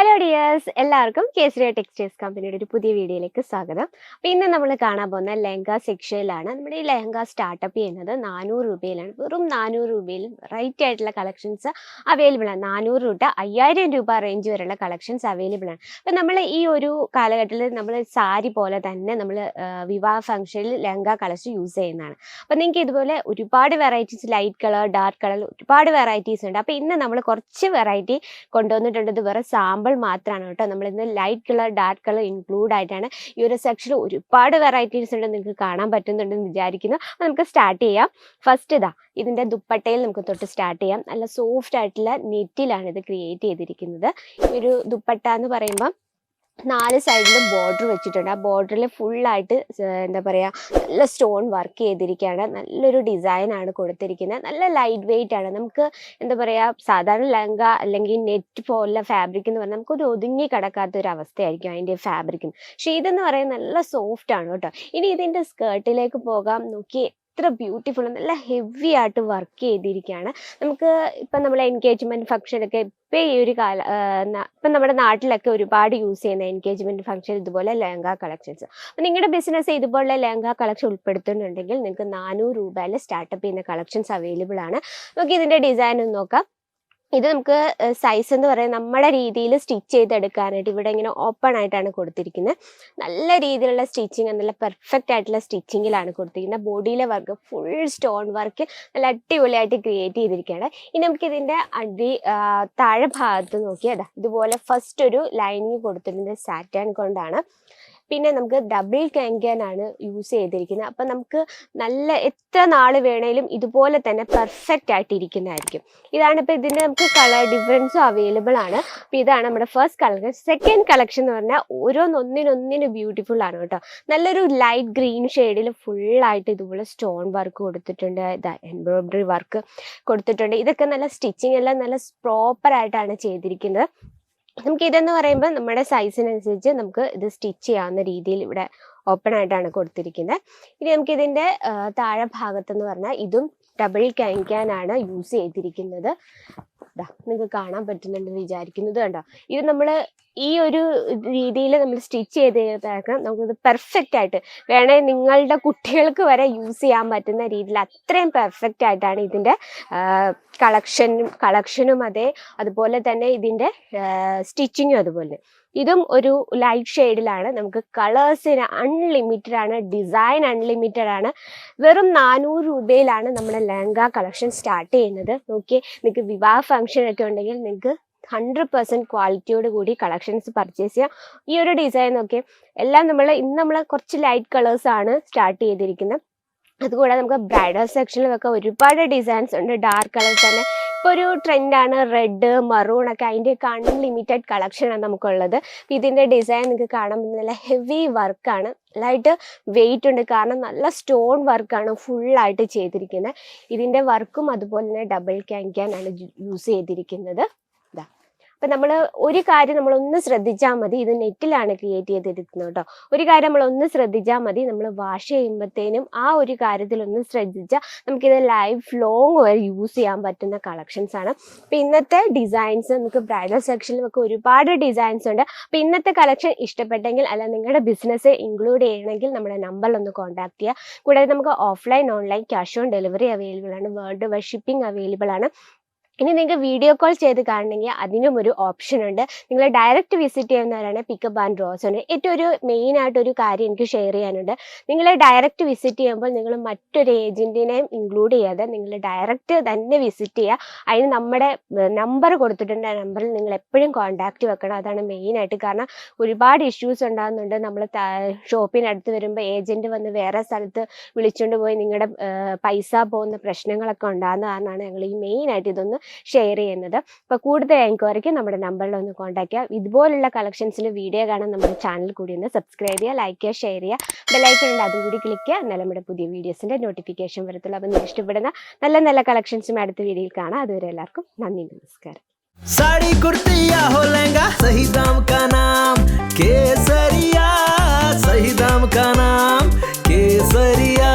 Hello dears, എല്ലാവർക്കും Kesariya textiles കമ്പനിയുടെ ഒരു പുതിയ വീഡിയോയിലേക്ക് സ്വാഗതം. അപ്പോൾ ഇന്ന് നമ്മൾ കാണാൻ പോകുന്ന ലെഹങ്ക സെക്ഷനിലാണ്. നമ്മുടെ ഈ ലെഹങ്ക സ്റ്റാർട്ടപ്പ് ചെയ്യുന്നത് 400 രൂപയിലാണ്. വെറും 400 രൂപയിൽ റൈറ്റ് ആയിട്ടുള്ള കളക്ഷൻസ് അവൈലബിൾ ആണ്. 400 തൊട്ട് 5000 രൂപ റേഞ്ച് വരെയുള്ള കളക്ഷൻസ് അവൈലബിൾ ആണ്. അപ്പോൾ നമ്മൾ ഈ ഒരു കാലഘട്ടത്തിൽ നമ്മൾ സാരി പോലെ തന്നെ നമ്മൾ വിവാഹ ഫംഗ്ഷനിൽ ലെഹങ്ക കളക്ഷൻ യൂസ് ചെയ്യുന്നതാണ്. അപ്പോൾ നിങ്ങൾക്ക് ഇതുപോലെ ഒരുപാട് varieties, light colour, dark colour, ഒരുപാട് വെറൈറ്റീസ് ഉണ്ട്. അപ്പോൾ ഇന്ന് നമ്മൾ കുറച്ച് വെറൈറ്റി കൊണ്ടുവന്നിട്ടുണ്ട്. ഇത് വേറെ സാമ്പിൾ മാത്രമാണ് കേട്ടോ. നമ്മളിന്ന് light colour, dark colour include ആയിട്ടാണ് ഈ ഒരു സെക്ഷനിൽ ഒരുപാട് വെറൈറ്റീസ് ഉണ്ട്. നിങ്ങൾക്ക് കാണാൻ പറ്റുന്നുണ്ടെന്ന് വിചാരിക്കുന്നു. നമുക്ക് സ്റ്റാർട്ട് ചെയ്യാം. ഫസ്റ്റ് ഇതിൻ്റെ ദുപ്പട്ടയിൽ നമുക്ക് തൊട്ട് സ്റ്റാർട്ട് ചെയ്യാം. നല്ല സോഫ്റ്റ് ആയിട്ടുള്ള നെറ്റിലാണ് ഇത് ക്രിയേറ്റ് ചെയ്തിരിക്കുന്നത്. ഈ ഒരു ദുപ്പട്ട എന്ന് പറയുമ്പോൾ 4 സൈഡിലും ബോർഡർ വെച്ചിട്ടുണ്ട്. ആ ബോർഡറിൽ ഫുള്ളായിട്ട് എന്താ പറയുക, നല്ല സ്റ്റോൺ വർക്ക് ചെയ്തിരിക്കുകയാണ്. നല്ലൊരു ഡിസൈനാണ് കൊടുത്തിരിക്കുന്നത്. നല്ല ലൈറ്റ് വെയിറ്റ് ആണ്. നമുക്ക് എന്താ പറയുക, സാധാരണ ലെഹങ്ക അല്ലെങ്കിൽ നെറ്റ് പോലുള്ള ഫാബ്രിക് എന്ന് പറഞ്ഞാൽ നമുക്കൊരു ഒതുങ്ങി കിടക്കാത്ത ഒരു അവസ്ഥയായിരിക്കും അതിൻ്റെ ഫാബ്രിക്കിന്. പക്ഷേ ഇതെന്ന് പറയുന്നത് നല്ല സോഫ്റ്റ് ആണ് കേട്ടോ. ഇനി ഇതിൻ്റെ സ്കേർട്ടിലേക്ക് പോകാം. നോക്കി എത്ര ബ്യൂട്ടിഫുൾ, നല്ല ഹെവി ആയിട്ട് വർക്ക് ചെയ്തിരിക്കുകയാണ്. നമുക്ക് ഇപ്പം നമ്മൾ എൻഗേജ്മെൻറ്റ് ഫംഗ്ഷനൊക്കെ ഇപ്പം ഈ ഒരു ഇപ്പം നമ്മുടെ നാട്ടിലൊക്കെ ഒരുപാട് യൂസ് ചെയ്യുന്ന എൻഗേജ്മെൻറ്റ് ഫംഗ്ഷൻ ഇതുപോലെ ലെഹങ്ക കളക്ഷൻസ്. അപ്പം നിങ്ങളുടെ ബിസിനസ് ഇതുപോലെ ലെഹങ്ക കളക്ഷൻ ഉൾപ്പെടുത്തുന്നുണ്ടെങ്കിൽ നിങ്ങൾക്ക് 400 രൂപയിൽ സ്റ്റാർട്ടപ്പ് ചെയ്യുന്ന കളക്ഷൻസ് അവൈലബിൾ ആണ്. നമുക്ക് ഇതിൻ്റെ ഡിസൈൻ ഒന്ന് നോക്കാം. ഇത് നമുക്ക് സൈസ് എന്ന് പറയുന്നത് നമ്മുടെ രീതിയിൽ സ്റ്റിച്ച് ചെയ്തെടുക്കാനായിട്ട് ഇവിടെ ഇങ്ങനെ ഓപ്പൺ ആയിട്ടാണ് കൊടുത്തിരിക്കുന്നത്. നല്ല രീതിയിലുള്ള സ്റ്റിച്ചിങ്, നല്ല പെർഫെക്റ്റ് ആയിട്ടുള്ള സ്റ്റിച്ചിങ്ങിലാണ് കൊടുത്തിരിക്കുന്നത്. ബോഡിയിലെ വർക്ക് ഫുൾ സ്റ്റോൺ വർക്ക് നല്ല അടിപൊളിയായിട്ട് ക്രിയേറ്റ് ചെയ്തിരിക്കുകയാണ്. ഇനി നമുക്ക് ഇതിൻ്റെ താഴെ ഭാഗത്ത് നോക്കിയാൽ ഇതുപോലെ ഫസ്റ്റ് ഒരു ലൈനിങ് കൊടുത്തിട്ടുണ്ട് സാറ്റൻ കൊണ്ടാണ്. പിന്നെ നമുക്ക് ഡബിൾ കാൻകാനാണ് യൂസ് ചെയ്തിരിക്കുന്നത്. അപ്പം നമുക്ക് നല്ല എത്ര നാൾ വേണേലും ഇതുപോലെ തന്നെ പെർഫെക്റ്റ് ആയിട്ട് ഇരിക്കുന്നതായിരിക്കും. ഇതാണ് ഇപ്പോൾ ഇതിൻ്റെ നമുക്ക് കളർ ഡിഫറൻസും അവൈലബിൾ ആണ്. അപ്പോൾ ഇതാണ് നമ്മുടെ ഫസ്റ്റ് കളക്ഷൻ. സെക്കൻഡ് കളക്ഷൻ എന്ന് പറഞ്ഞാൽ ഓരോന്നൊന്നിനൊന്നിന് ബ്യൂട്ടിഫുൾ ആണ് കേട്ടോ. നല്ലൊരു ലൈറ്റ് ഗ്രീൻ ഷെയ്ഡിൽ ഫുള്ളായിട്ട് ഇതുപോലെ സ്റ്റോൺ വർക്ക് കൊടുത്തിട്ടുണ്ട്. എംബ്രോയിഡറി വർക്ക് കൊടുത്തിട്ടുണ്ട്. ഇതൊക്കെ നല്ല സ്റ്റിച്ചിങ് എല്ലാം നല്ല പ്രോപ്പറായിട്ടാണ് ചെയ്തിരിക്കുന്നത്. നമുക്ക് ഇതെന്ന് പറയുമ്പോൾ നമ്മുടെ സൈസിനനുസരിച്ച് നമുക്ക് ഇത് സ്റ്റിച്ച് ചെയ്യാവുന്ന രീതിയിൽ ഇവിടെ ഓപ്പൺ ആയിട്ടാണ് കൊടുത്തിരിക്കുന്നത്. ഇനി നമുക്ക് ഇതിൻ്റെ താഴെ ഭാഗത്തെന്ന് പറഞ്ഞാൽ ഇതും ഡബിൾ കാൻകാനാണ് യൂസ് ചെയ്തിരിക്കുന്നത്. നിങ്ങൾക്ക് കാണാൻ പറ്റുന്നുണ്ടെന്ന് വിചാരിക്കുന്നത് കണ്ടോ. ഇത് നമ്മൾ ഈ ഒരു രീതിയിൽ നമ്മൾ സ്റ്റിച്ച് ചെയ്തേക്കാം. നമുക്കിത് പെർഫെക്റ്റ് ആയിട്ട് വേണേൽ നിങ്ങളുടെ കുട്ടികൾക്ക് വരെ യൂസ് ചെയ്യാൻ പറ്റുന്ന രീതിയിൽ അത്രയും പെർഫെക്റ്റ് ആയിട്ടാണ് ഇതിൻ്റെ കളക്ഷനും അതുപോലെ തന്നെ ഇതിൻ്റെ സ്റ്റിച്ചിങ്ങും അതുപോലെ. ഇതും ഒരു ലൈറ്റ് ഷെയ്ഡിലാണ്. നമുക്ക് കളേഴ്സിന് അൺലിമിറ്റഡ് ആണ്, ഡിസൈൻ അൺലിമിറ്റഡ് ആണ്. വെറും 400 രൂപയിലാണ് നമ്മുടെ ലെഹങ്ക കളക്ഷൻ സ്റ്റാർട്ട് ചെയ്യുന്നത്. നോക്കിയേ, നിങ്ങൾക്ക് വിവാഹ ഫംഗ്ഷൻ ഒക്കെ ഉണ്ടെങ്കിൽ നിങ്ങൾക്ക് 100% ക്വാളിറ്റിയോട് കൂടി കളക്ഷൻസ് പർച്ചേസ് ചെയ്യാം. ഈ ഒരു ഡിസൈൻ ഒക്കെ എല്ലാം ഇന്ന് നമ്മൾ കുറച്ച് ലൈറ്റ് കളേഴ്സ് ആണ് സ്റ്റാർട്ട് ചെയ്തിരിക്കുന്നത്. അതുകൂടാതെ നമുക്ക് ബ്രൈഡൽ സെക്ഷനിലൊക്കെ ഒരുപാട് ഡിസൈൻസ് ഉണ്ട്. ഡാർക്ക് കളർ തന്നെ ഇപ്പോൾ ഒരു ട്രെൻഡാണ്, റെഡ്, മറൂൺ ഒക്കെ. അതിൻ്റെയൊക്കെ അൺലിമിറ്റഡ് കളക്ഷനാണ് നമുക്കുള്ളത്. ഇതിൻ്റെ ഡിസൈൻ നിങ്ങൾക്ക് കാണാൻ പറ്റുന്ന നല്ല ഹെവി വർക്കാണ്, നല്ലതായിട്ട് വെയിറ്റ് ഉണ്ട്. കാരണം നല്ല സ്റ്റോൺ വർക്കാണ് ഫുള്ളായിട്ട് ചെയ്തിരിക്കുന്നത്. ഇതിൻ്റെ വർക്കും അതുപോലെ തന്നെ ഡബിൾ കാൻകാനാണ് യൂസ് ചെയ്തിരിക്കുന്നത്. അപ്പം നമ്മൾ ഒരു കാര്യം നമ്മളൊന്ന് ശ്രദ്ധിച്ചാൽ മതി. ഇത് നെറ്റിലാണ് ക്രിയേറ്റ് ചെയ്തിരിക്കുന്നത് കേട്ടോ. ഒരു കാര്യം നമ്മളൊന്ന് ശ്രദ്ധിച്ചാൽ മതി. നമ്മൾ വാഷ് ചെയ്യുമ്പോഴത്തേനും ആ ഒരു കാര്യത്തിലൊന്ന് ശ്രദ്ധിച്ചാൽ നമുക്കിത് ലൈഫ് ലോങ് വരെ യൂസ് ചെയ്യാൻ പറ്റുന്ന കളക്ഷൻസ് ആണ്. അപ്പം ഇന്നത്തെ ഡിസൈൻസ് നമുക്ക് ബ്രൈഡൽ സെക്ഷനിൽ നമുക്ക് ഒരുപാട് ഡിസൈൻസ് ഉണ്ട്. അപ്പം ഇന്നത്തെ കളക്ഷൻ ഇഷ്ടപ്പെട്ടെങ്കിൽ അല്ല നിങ്ങളുടെ ബിസിനസ് ഇൻക്ലൂഡ് ചെയ്യണമെങ്കിൽ നമ്മുടെ നമ്പറിലൊന്ന് കോൺടാക്ട് ചെയ്യുക. കൂടാതെ നമുക്ക് offline, online, cash on delivery available ആണ്. വേൾഡ് വൈഡ് ഷിപ്പിംഗ് അവൈലബിൾ ആണ്. ഇനി നിങ്ങൾക്ക് വീഡിയോ കോൾ ചെയ്ത് കാണണമെങ്കിൽ അതിനും ഒരു ഓപ്ഷൻ ഉണ്ട്. നിങ്ങൾ ഡയറക്റ്റ് വിസിറ്റ് ചെയ്യുന്നവരാണ് പിക്കപ്പ് ആൻഡ് ഡ്രോസ് ആണ്. ഏറ്റവും ഒരു മെയിൻ ആയിട്ടൊരു കാര്യം എനിക്ക് ഷെയർ ചെയ്യാനുണ്ട്. നിങ്ങൾ ഡയറക്റ്റ് വിസിറ്റ് ചെയ്യുമ്പോൾ നിങ്ങൾ മറ്റൊരു ഏജൻറ്റിനെയും ഇൻക്ലൂഡ് ചെയ്യാതെ നിങ്ങൾ ഡയറക്റ്റ് തന്നെ വിസിറ്റ് ചെയ്യുക. അതിന് നമ്മുടെ നമ്പർ കൊടുത്തിട്ടുണ്ട്. ആ നമ്പറിൽ നിങ്ങൾ എപ്പോഴും കോൺടാക്റ്റ് വെക്കണം. അതാണ് മെയിനായിട്ട്. കാരണം ഒരുപാട് ഇഷ്യൂസ് ഉണ്ടാകുന്നുണ്ട്. നമ്മൾ ഷോപ്പിനടുത്ത് വരുമ്പോൾ ഏജൻറ്റ് വന്ന് വേറെ സ്ഥലത്ത് വിളിച്ചുകൊണ്ട് പോയി നിങ്ങളുടെ പൈസ പോകുന്ന പ്രശ്നങ്ങളൊക്കെ ഉണ്ടാകുന്ന കാരണമാണ് ഞങ്ങൾ ഈ മെയിനായിട്ട് ഇതൊന്ന് ഷെയർ ചെയ്യുന്നത്. അപ്പോൾ കൂടുതൽ എൻക്വയറിക്ക് നമ്മുടെ നമ്പറിൽ ഒന്ന് കോൺടാക്ട് ചെയ്യുക. ഇതുപോലുള്ള കളക്ഷൻസിൽ വീഡിയോ കാണാൻ നമ്മുടെ ചാനൽ കൂടി ഒന്ന് സബ്സ്ക്രൈബ് ചെയ്യുക, ലൈക്ക് ചെയ്യുക, ഷെയർ ചെയ്യുക. ബെല്ലൈക്കൺ ഉണ്ട്, അതും കൂടി ക്ലിക്ക് ചെയ്യുക. എന്നാലും നമ്മുടെ പുതിയ വീഡിയോസിൻ്റെ നോട്ടിഫിക്കേഷൻ വരത്തുള്ളൂ. അപ്പോൾ നിങ്ങൾ ഇഷ്ടപ്പെടുന്ന നല്ല നല്ല കളക്ഷൻസും അടുത്ത വീഡിയോയിൽ കാണാം. അതുവരെ എല്ലാവർക്കും നന്ദി, നമസ്കാരം. साड़ी कुर्ती या हो लहंगा, सही दाम का नाम केसरिया, सही दाम का नाम केसरिया.